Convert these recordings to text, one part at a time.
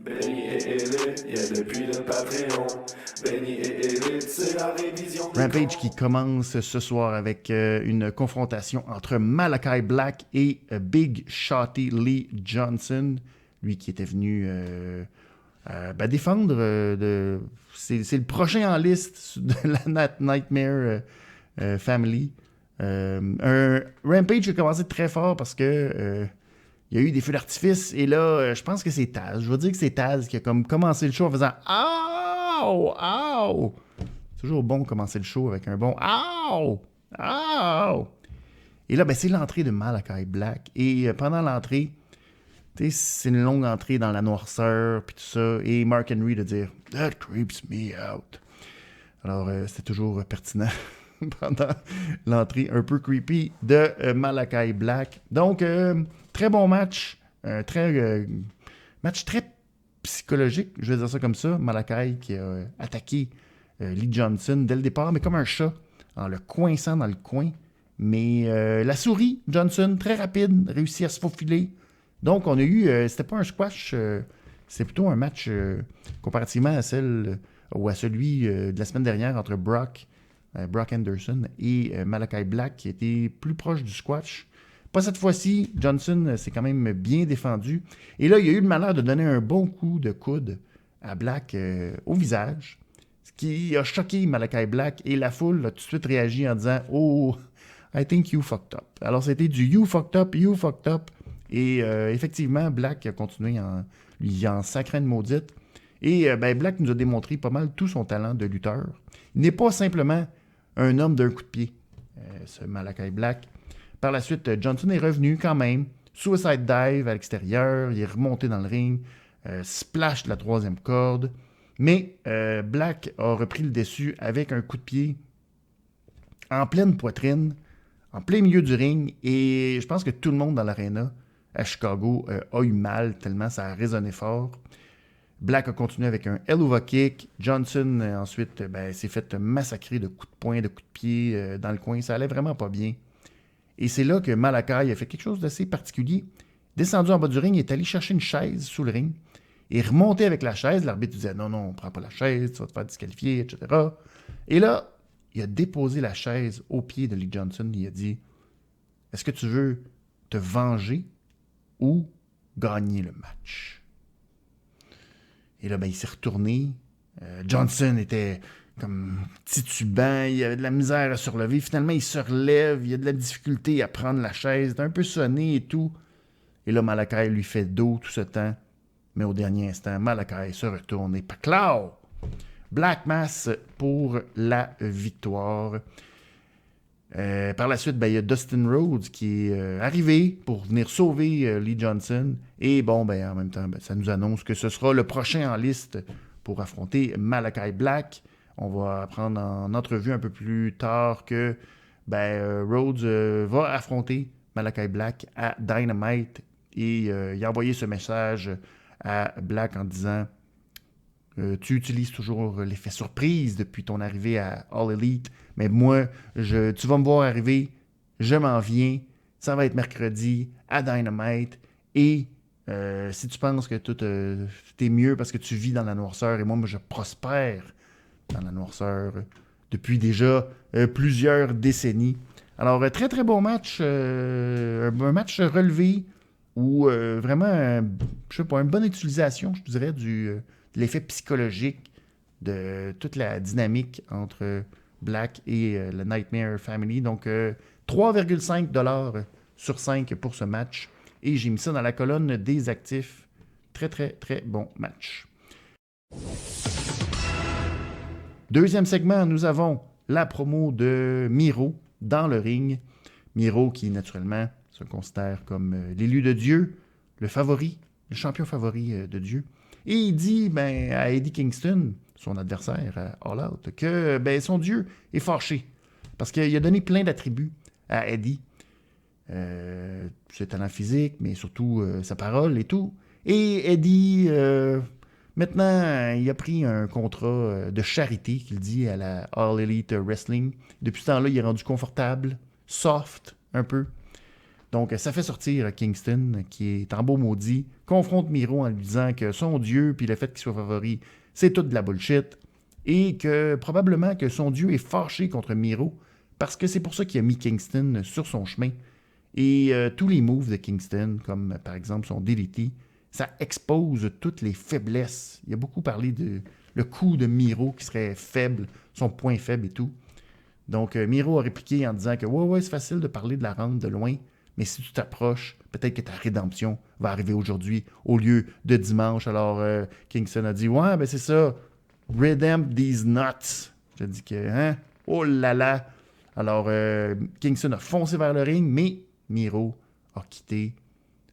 Benny et Elite, yeah, depuis le Patreon. Benny et Elite, c'est la révision. Rampage qui commence ce soir avec une confrontation entre Malakai Black et Big Shotty Lee Johnson. Lui qui était venu défendre. C'est le prochain en liste de la Nightmare Family. Un Rampage qui a commencé très fort parce que il y a eu des feux d'artifice et là, je pense que c'est Taz. Je vais dire que c'est Taz qui a comme commencé le show en faisant « Ow! Ow! » C'est toujours bon de commencer le show avec un bon « Ow! Ow! » Et là, c'est l'entrée de Malakai Black. Et pendant l'entrée, c'est une longue entrée dans la noirceur puis tout ça. Et Mark Henry de dire « That creeps me out. » Alors, c'était toujours pertinent pendant l'entrée un peu creepy de Malakai Black. Donc, très bon match. Match très psychologique, je vais dire ça comme ça. Malakai qui a attaqué Lee Johnson dès le départ, mais comme un chat, en le coinçant dans le coin. Mais la souris, Johnson, très rapide, réussit à se faufiler. Donc, on a eu, c'était pas un squash, c'est plutôt un match comparativement à celui de la semaine dernière entre Brock Anderson et Malakai Black qui était plus proche du squash. Pas cette fois-ci, Johnson s'est quand même bien défendu. Et là, il a eu le malheur de donner un bon coup de coude à Black au visage, ce qui a choqué Malakai Black et la foule a tout de suite réagi en disant « Oh, I think you fucked up ». Alors, c'était du « you fucked up ». Et effectivement, Black a continué en sacrant une maudite. Et Black nous a démontré pas mal tout son talent de lutteur. Il n'est pas simplement un homme d'un coup de pied, ce Malakai Black. Par la suite, Johnson est revenu quand même. Suicide Dive à l'extérieur. Il est remonté dans le ring. Splash de la troisième corde. Mais Black a repris le dessus avec un coup de pied en pleine poitrine, en plein milieu du ring. Et je pense que tout le monde dans l'aréna à Chicago a eu mal tellement ça a résonné fort. Black a continué avec un Helluva Kick. Johnson, ensuite, s'est fait massacrer de coups de poing, de coups de pied dans le coin. Ça allait vraiment pas bien. Et c'est là que Malakai a fait quelque chose d'assez particulier. Descendu en bas du ring, il est allé chercher une chaise sous le ring. Et remonté avec la chaise. L'arbitre disait « Non, on prend pas la chaise, tu vas te faire disqualifier, etc. » Et là, il a déposé la chaise au pied de Lee Johnson. Il a dit « Est-ce que tu veux te venger ou gagner le match? » Et là, il s'est retourné. Johnson était comme titubant. Il avait de la misère à se relever. Finalement, il se relève. Il a de la difficulté à prendre la chaise. Il est un peu sonné et tout. Et là, Malakai lui fait dos tout ce temps. Mais au dernier instant, Malakai se retourne et paclao! Black Mass pour la victoire. Par la suite, il y a Dustin Rhodes qui est arrivé pour venir sauver Lee Johnson. Et en même temps, ça nous annonce que ce sera le prochain en liste pour affronter Malakai Black. On va apprendre en entrevue un peu plus tard que Rhodes va affronter Malakai Black à Dynamite. Et il a envoyé ce message à Black en disant tu utilises toujours l'effet surprise depuis ton arrivée à All Elite, mais moi, tu vas me voir arriver, je m'en viens, ça va être mercredi à Dynamite, et si tu penses que tout est mieux parce que tu vis dans la noirceur, et moi je prospère dans la noirceur depuis déjà plusieurs décennies. Alors, très très bon match, un match relevé, où vraiment, une bonne utilisation, je dirais, de l'effet psychologique de toute la dynamique entre Black et la Nightmare Family. Donc, 3,5$ sur 5 pour ce match. Et j'ai mis ça dans la colonne des actifs. Très, très, très bon match. Deuxième segment, nous avons la promo de Miro dans le ring. Miro qui, naturellement, se considère comme l'élu de Dieu, le favori, le champion favori de Dieu. Et il dit à Eddie Kingston, son adversaire à All Out, que son Dieu est fâché. Parce qu'il a donné plein d'attributs à Eddie. Ses talents physiques, mais surtout sa parole et tout. Et Eddie, maintenant, il a pris un contrat de charité, qu'il dit, à la All Elite Wrestling. Depuis ce temps-là, il est rendu confortable, soft, un peu. Donc, ça fait sortir Kingston, qui est en beau maudit, confronte Miro en lui disant que son dieu, puis le fait qu'il soit favori, c'est toute de la bullshit, et que probablement que son dieu est fâché contre Miro, parce que c'est pour ça qu'il a mis Kingston sur son chemin. Et tous les moves de Kingston, comme par exemple son DDT, ça expose toutes les faiblesses. Il a beaucoup parlé de le coup de Miro qui serait faible, son point faible et tout. Donc, Miro a répliqué en disant que ouais, c'est facile de parler de la rente de loin, mais si tu t'approches, peut-être que ta rédemption va arriver aujourd'hui au lieu de dimanche. Alors, Kingston a dit ouais, ben c'est ça, redemp these nuts. J'ai dit que, hein, oh là là. Alors, Kingston a foncé vers le ring, mais Miro a quitté,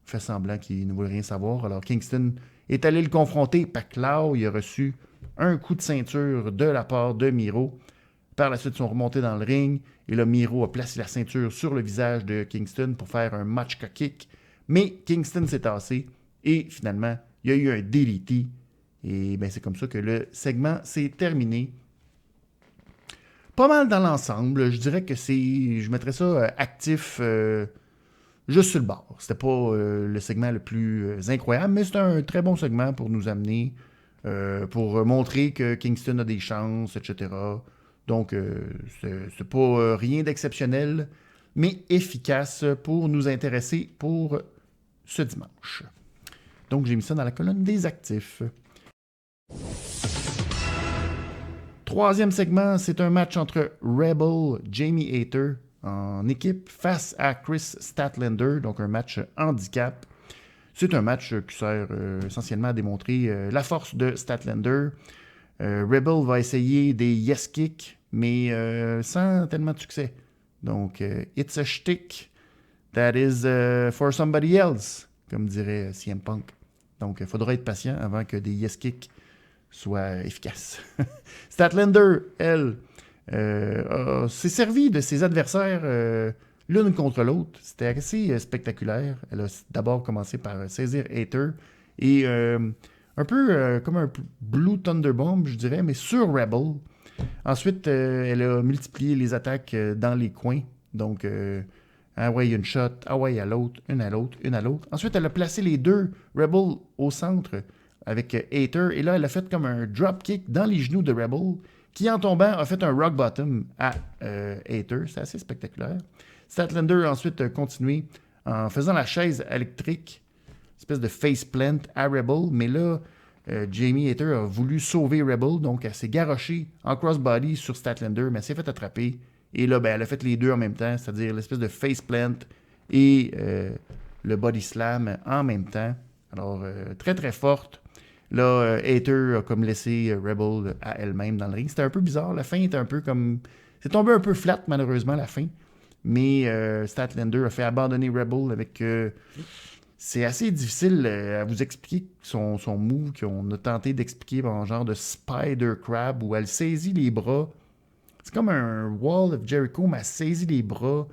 fait semblant qu'il ne voulait rien savoir. Alors, Kingston est allé le confronter. Paclao, il a reçu un coup de ceinture de la part de Miro. Par la suite, ils sont remontés dans le ring. Et là, Miro a placé la ceinture sur le visage de Kingston pour faire un matchka kick. Mais Kingston s'est tassé. Et finalement, il y a eu un DDT. Et bien, c'est comme ça que le segment s'est terminé. Pas mal dans l'ensemble. Je dirais que je mettrais ça actif juste sur le bord. C'était pas le segment le plus incroyable, mais c'était un très bon segment pour nous amener, pour montrer que Kingston a des chances, etc. Donc, c'est pas rien d'exceptionnel, mais efficace pour nous intéresser pour ce dimanche. Donc, j'ai mis ça dans la colonne des actifs. Troisième segment, c'est un match entre Rebel, Jamie Hayter en équipe face à Chris Statlander, donc un match handicap. C'est un match qui sert essentiellement à démontrer la force de Statlander. Rebel va essayer des yes kicks, mais sans tellement de succès. Donc, it's a shtick that is for somebody else, comme dirait CM Punk. Donc, il faudra être patient avant que des yes kicks soient efficaces. Statlander, elle, s'est servie de ses adversaires l'une contre l'autre. C'était assez spectaculaire. Elle a d'abord commencé par saisir Hayter et un peu comme un Blue Thunderbomb, je dirais, mais sur Rebel. Ensuite, elle a multiplié les attaques dans les coins. Donc, ah ouais, une shot, ah ouais, à l'autre, une à l'autre, une à l'autre. Ensuite, elle a placé les deux Rebel au centre avec Hayter. Et là, elle a fait comme un drop kick dans les genoux de Rebel, qui en tombant a fait un rock bottom à Hayter. C'est assez spectaculaire. Statlander a ensuite continué en faisant la chaise électrique, espèce de face plant à Rebel. Mais là, Jamie Hayter a voulu sauver Rebel, donc elle s'est garochée en crossbody sur Statlander, mais elle s'est fait attraper. Et là, ben, elle a fait les deux en même temps, c'est-à-dire l'espèce de face plant et le body slam en même temps. Alors, très très forte. Là, Hayter a comme laissé Rebel à elle-même dans le ring. C'était un peu bizarre. La fin était un peu comme... C'est tombé un peu flat, malheureusement, la fin. Mais Statlander a fait abandonner Rebel avec... c'est assez difficile à vous expliquer son move qu'on a tenté d'expliquer en genre de Spider Crab où elle saisit les bras. C'est comme un Wall of Jericho, mais elle saisit les bras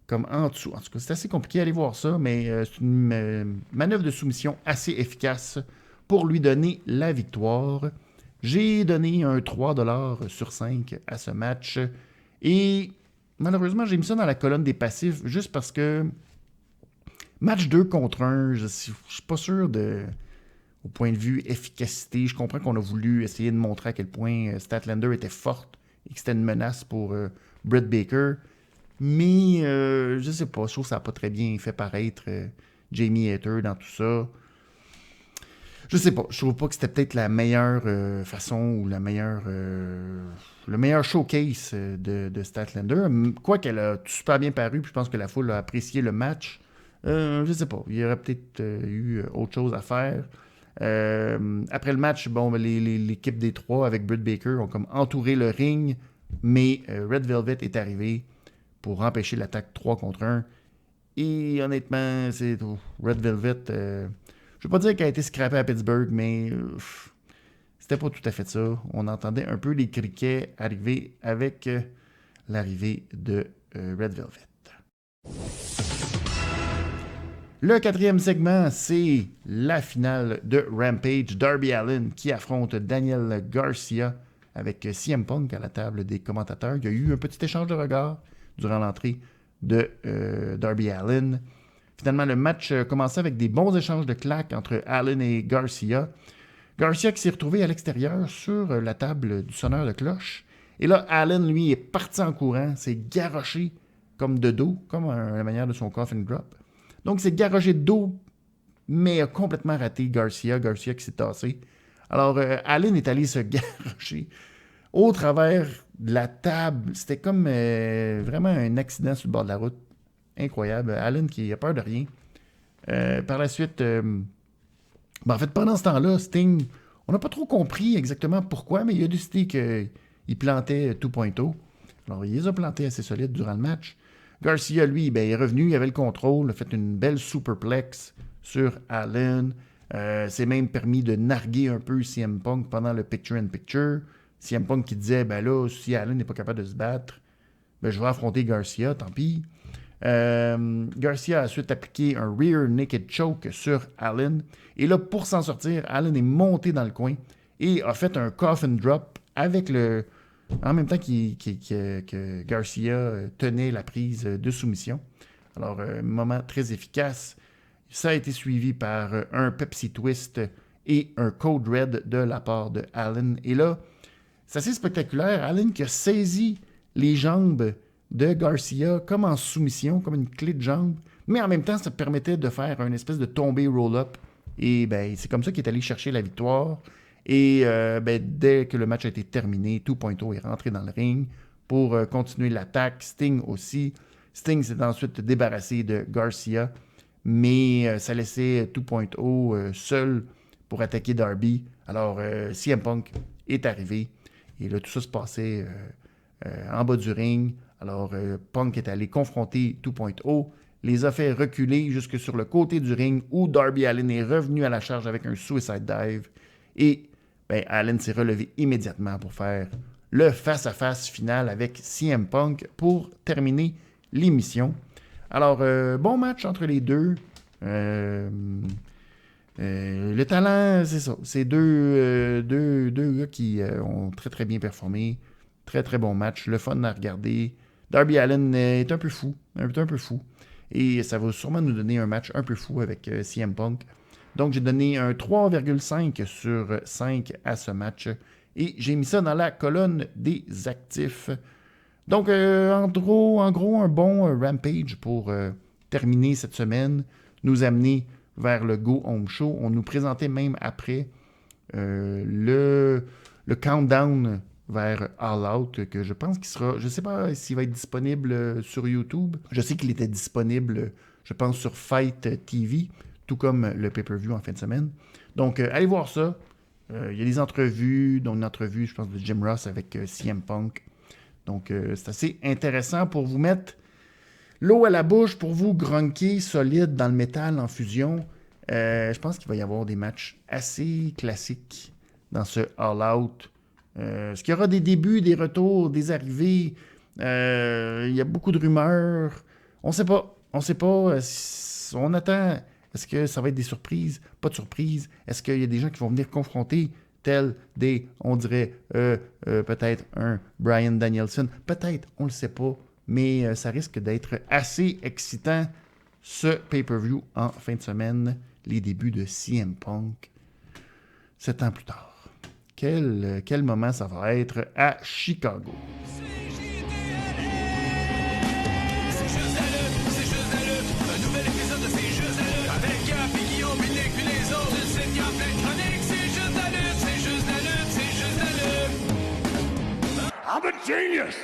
comme en dessous. En tout cas, c'est assez compliqué d'aller voir ça, mais c'est une manœuvre de soumission assez efficace pour lui donner la victoire. J'ai donné un 3$ sur 5 à ce match. Et malheureusement, j'ai mis ça dans la colonne des passifs juste parce que match 2 contre 1, je ne suis pas sûr au point de vue efficacité. Je comprends qu'on a voulu essayer de montrer à quel point Statlander était forte et que c'était une menace pour Britt Baker. Mais je sais pas, je trouve que ça n'a pas très bien fait paraître Jamie Hayter dans tout ça. Je sais pas, je trouve pas que c'était peut-être la meilleure façon ou le meilleur showcase de Statlander. Quoiqu'elle a super bien paru, puis je pense que la foule a apprécié le match. Je sais pas, il y aurait peut-être eu autre chose à faire. Après le match, bon, l'équipe des trois avec Britt Baker ont comme entouré le ring, mais Red Velvet est arrivé pour empêcher l'attaque 3 contre 1. Et honnêtement, c'est Red Velvet... je ne veux pas dire qu'elle a été scrappée à Pittsburgh, mais c'était pas tout à fait ça. On entendait un peu les criquets arriver avec l'arrivée de Red Velvet. Le quatrième segment, c'est la finale de Rampage. Darby Allin qui affronte Daniel Garcia avec CM Punk à la table des commentateurs. Il y a eu un petit échange de regards durant l'entrée de Darby Allin. Finalement, le match commençait avec des bons échanges de claques entre Allin et Garcia. Garcia qui s'est retrouvé à l'extérieur sur la table du sonneur de cloche. Et là, Allin, lui, est parti en courant, s'est garroché comme de dos, comme à la manière de son coffin drop. Donc, c'est garroché de dos, mais a complètement raté Garcia qui s'est tassé. Alors, Allin est allé se garrocher au travers de la table. C'était comme vraiment un accident sur le bord de la route. Incroyable. Allin qui a peur de rien. Par la suite, en fait, pendant ce temps-là, Sting, on n'a pas trop compris exactement pourquoi, mais il a décidé qu'il plantait 2.0. Alors, il les a plantés assez solides durant le match. Garcia, lui, il est revenu, il avait le contrôle, a fait une belle superplex sur Allin. S'est même permis de narguer un peu CM Punk pendant le picture-in-picture. CM Punk qui disait, là, si Allin n'est pas capable de se battre, je vais affronter Garcia, tant pis. Garcia a ensuite appliqué un rear naked choke sur Allin. Et là, pour s'en sortir, Allin est monté dans le coin et a fait un coffin drop avec en même temps que Garcia tenait la prise de soumission. Alors, un moment très efficace. Ça a été suivi par un Pepsi Twist et un Code Red de la part de Allin. Et là, c'est assez spectaculaire. Allin qui a saisi les jambes de Garcia comme en soumission, comme une clé de jambe. Mais en même temps, ça permettait de faire une espèce de tombée roll-up. Et c'est comme ça qu'il est allé chercher la victoire. Et dès que le match a été terminé, 2.0 est rentré dans le ring pour continuer l'attaque. Sting aussi. Sting s'est ensuite débarrassé de Garcia. Mais ça laissait 2.0 seul pour attaquer Darby. Alors, CM Punk est arrivé. Et là, tout ça se passait en bas du ring. Alors, Punk est allé confronter 2.0, les a fait reculer jusque sur le côté du ring où Darby Allin est revenu à la charge avec un suicide dive. Et Allin s'est relevé immédiatement pour faire le face-à-face final avec CM Punk pour terminer l'émission. Alors, bon match entre les deux. Le talent, c'est ça. C'est deux gars qui ont très, très bien performé. Très, très bon match. Le fun à regarder. Darby Allin est un peu fou. Et ça va sûrement nous donner un match un peu fou avec CM Punk. Donc, j'ai donné un 3,5 sur 5 à ce match. Et j'ai mis ça dans la colonne des actifs. Donc, en gros, un bon Rampage pour terminer cette semaine. Nous amener vers le Go Home Show. On nous présentait même après le countdown vers All Out, que je pense qu'il sera... Je ne sais pas s'il va être disponible sur YouTube. Je sais qu'il était disponible, je pense, sur Fight TV, tout comme le pay-per-view en fin de semaine. Donc, allez voir ça. Il y a des entrevues, dont une entrevue, je pense, de Jim Ross avec CM Punk. Donc, c'est assez intéressant pour vous mettre l'eau à la bouche, pour vous grunker solide dans le métal en fusion. Je pense qu'il va y avoir des matchs assez classiques dans ce All Out. Est-ce qu'il y aura des débuts, des retours, des arrivées? Il y a beaucoup de rumeurs. On ne sait pas. On attend. Est-ce que ça va être des surprises? Pas de surprises. Est-ce qu'il y a des gens qui vont venir confronter tels des, on dirait, peut-être un Bryan Danielson? Peut-être, on ne le sait pas. Mais ça risque d'être assez excitant, ce pay-per-view en fin de semaine. Les débuts de CM Punk 7 ans plus tard. Quel moment ça va être à Chicago. I'm a genius!